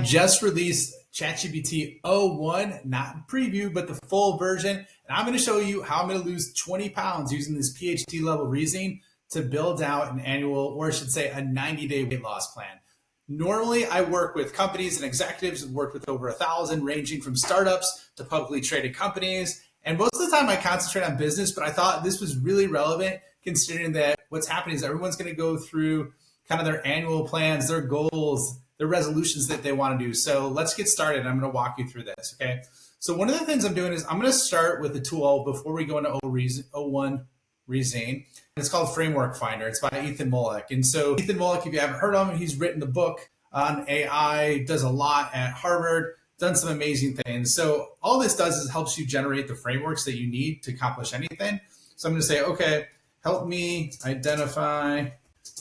just released ChatGPT O1, not preview, but the full version. And I'm going to show you how I'm going to lose 20 pounds using this PhD level reasoning to build out an annual, or I should say a 90-day weight loss plan. Normally, I work with companies and executives and worked with over 1,000, ranging from startups to publicly traded companies. And most of the time I concentrate on business, but I thought this was really relevant considering that what's happening is everyone's going to go through kind of their annual plans, their goals, their resolutions that they want to do. So let's get started. I'm going to walk you through this, okay? So one of the things I'm doing is I'm going to start with a tool before we go into O1 Reasoning. It's called Framework Finder. It's by Ethan Mollick. And so Ethan Mollick, if you haven't heard of him, he's written the book on AI, does a lot at Harvard, done some amazing things. So all this does is helps you generate the frameworks that you need to accomplish anything. So I'm going to say, okay, help me identify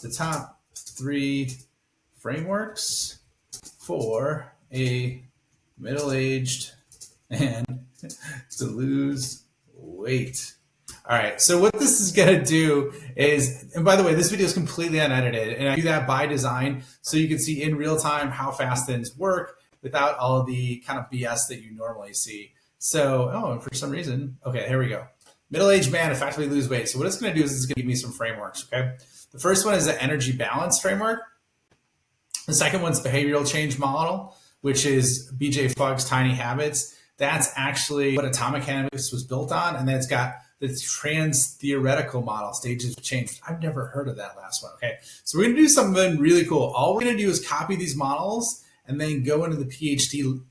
the top 3 frameworks for a middle-aged man to lose weight. All right, so what this is going to do is, and by the way, this video is completely unedited, and I do that by design so you can see in real time how fast things work without all of the kind of BS that you normally see. So, and for some reason, okay, here we go. Middle-aged man effectively lose weight. So what it's going to do is it's going to give me some frameworks, okay? The first one is the energy balance framework. The second one's behavioral change model, which is BJ Fogg's Tiny Habits. That's actually what Atomic Habits was built on. And then it's got the trans-theoretical model, stages of change. I've never heard of that last one, okay? So we're gonna do something really cool. All we're gonna do is copy these models and then go into the PhD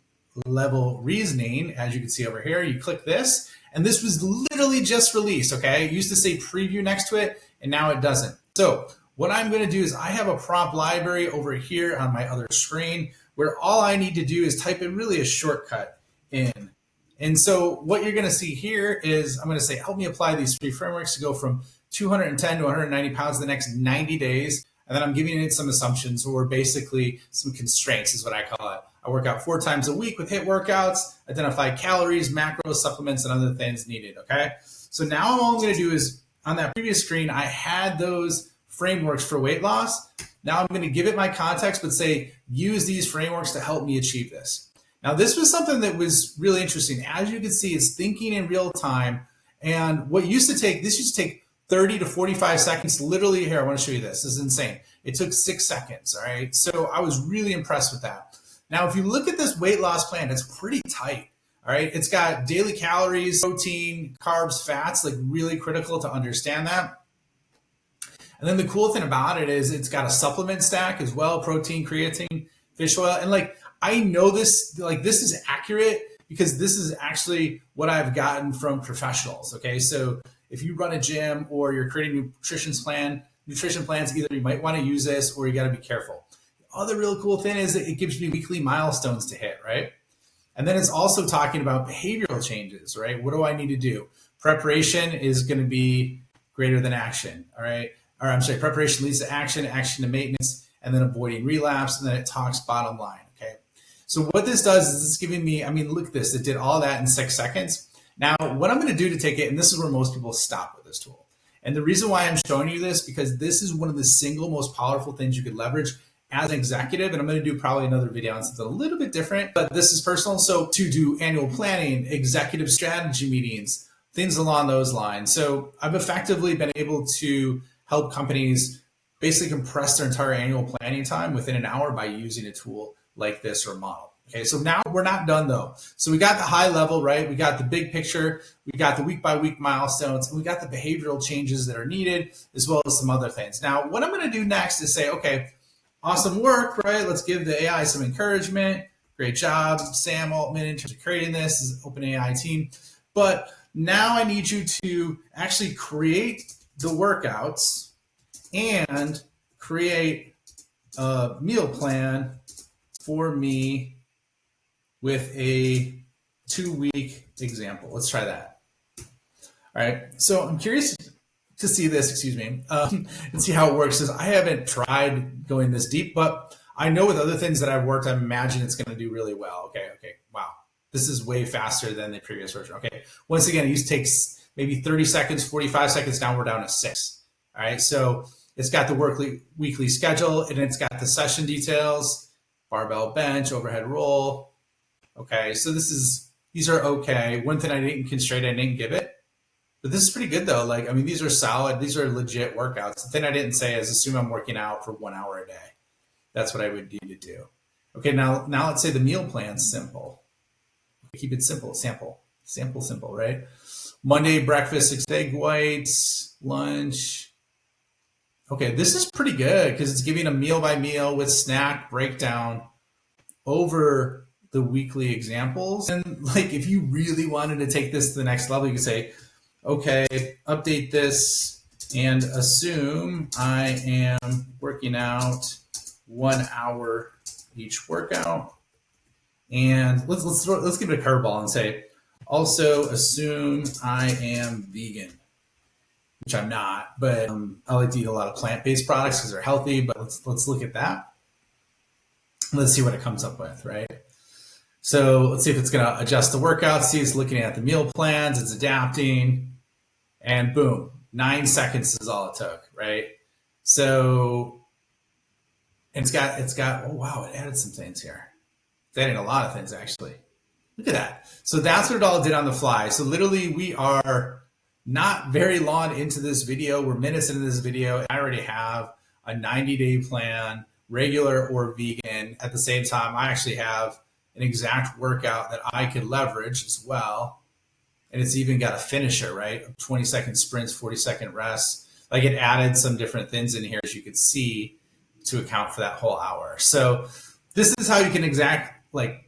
level reasoning. As you can see over here, you click this, and this was literally just released, okay? It used to say preview next to it, and now it doesn't. So what I'm gonna do is I have a prompt library over here on my other screen where all I need to do is type in really a shortcut in. And so what you're going to see here is I'm going to say, help me apply these 3 frameworks to go from 210 to 190 pounds in the next 90 days. And then I'm giving it some assumptions, or basically some constraints is what I call it. I work out 4 times a week with HIIT workouts, identify calories, macros, supplements, and other things needed, okay? So now all I'm going to do is, on that previous screen, I had those frameworks for weight loss. Now I'm going to give it my context, but say, use these frameworks to help me achieve this. Now, this was something that was really interesting. As you can see, it's thinking in real time. And what used to take, this used to take 30 to 45 seconds. Literally, here, I want to show you this. This is insane. It took 6 seconds, all right? So I was really impressed with that. Now, if you look at this weight loss plan, it's pretty tight, all right? It's got daily calories, protein, carbs, fats, like really critical to understand that. And then the cool thing about it is it's got a supplement stack as well, protein, creatine, fish oil. And like, I know this, like this is accurate because this is actually what I've gotten from professionals, okay? So if you run a gym or you're creating a nutrition plans, either you might want to use this or you got to be careful. The other real cool thing is that it gives you weekly milestones to hit, right? And then it's also talking about behavioral changes, right? What do I need to do? Preparation is going to be greater than action, all right? Or I'm sorry, preparation leads to action, action to maintenance, and then avoiding relapse, and then it talks bottom line, okay? So what this does is it's giving me, I mean, look at this, it did all that in 6 seconds. Now, what I'm gonna do to take it, and this is where most people stop with this tool. And the reason why I'm showing you this, because this is one of the single most powerful things you could leverage as an executive, and I'm gonna do probably another video on something a little bit different, but this is personal. So to do annual planning, executive strategy meetings, things along those lines. So I've effectively been able to help companies basically compress their entire annual planning time within an hour by using a tool like this or model. Okay, so now we're not done though. So we got the high level, right? We got the big picture, we got the week by week milestones, and we got the behavioral changes that are needed, as well as some other things. Now, what I'm gonna do next is say, okay, awesome work, right? Let's give the AI some encouragement. Great job, Sam Altman, in terms of creating this, is OpenAI team. But now I need you to actually create the workouts and create a meal plan for me with a 2-week example. Let's try that. All right, so I'm curious to see this, and see how it works, because I haven't tried going this deep, but I know with other things that I've worked, I imagine it's gonna do really well. Okay, wow. This is way faster than the previous version. Okay, once again, it used to take maybe 30 seconds, 45 seconds, now we're down to 6. All right, so it's got the weekly schedule, and it's got the session details, barbell bench, overhead roll. Okay, so these are okay. One thing I didn't constrain, I didn't give it. But this is pretty good though. Like, I mean, these are solid, these are legit workouts. The thing I didn't say is assume I'm working out for 1 hour a day. That's what I would need to do. Okay, now let's say the meal plan's simple. Keep it simple, simple, right? Monday, breakfast, 6 egg whites, lunch. Okay, this is pretty good because it's giving a meal by meal with snack breakdown over the weekly examples. And like, if you really wanted to take this to the next level, you could say, okay, update this and assume I am working out 1 hour each workout. And let's give it a curveball and say, also assume I am vegan, which I'm not, but I like to eat a lot of plant-based products because they're healthy. But let's look at that. Let's see what it comes up with, right? So let's see if it's going to adjust the workout. See, it's looking at the meal plans, it's adapting, and boom, 9 seconds is all it took, right? So and it's got, oh wow, it added some things here. It's adding a lot of things actually. Look at that. So that's what it all did on the fly. So literally we are not very long into this video. We're minutes into this video. I already have a 90-day plan, regular or vegan. At the same time, I actually have an exact workout that I could leverage as well. And it's even got a finisher, right? 20-second sprints, 40-second rests. Like, it added some different things in here, as you could see, to account for that whole hour. So this is how you can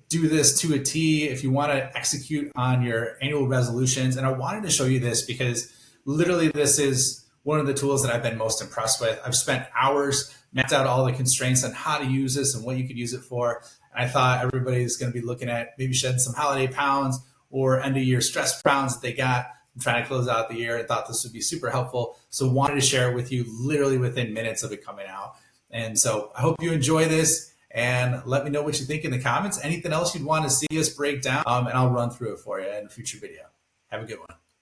do this to a T if you want to execute on your annual resolutions. And I wanted to show you this because literally this is one of the tools that I've been most impressed with. I've spent hours, mapped out all the constraints on how to use this and what you could use it for. And I thought everybody's going to be looking at maybe shedding some holiday pounds or end of year stress pounds that they got from trying to close out the year. I thought this would be super helpful. So wanted to share it with you literally within minutes of it coming out. And so I hope you enjoy this. And let me know what you think in the comments. Anything else you'd want to see us break down, and I'll run through it for you in a future video. Have a good one.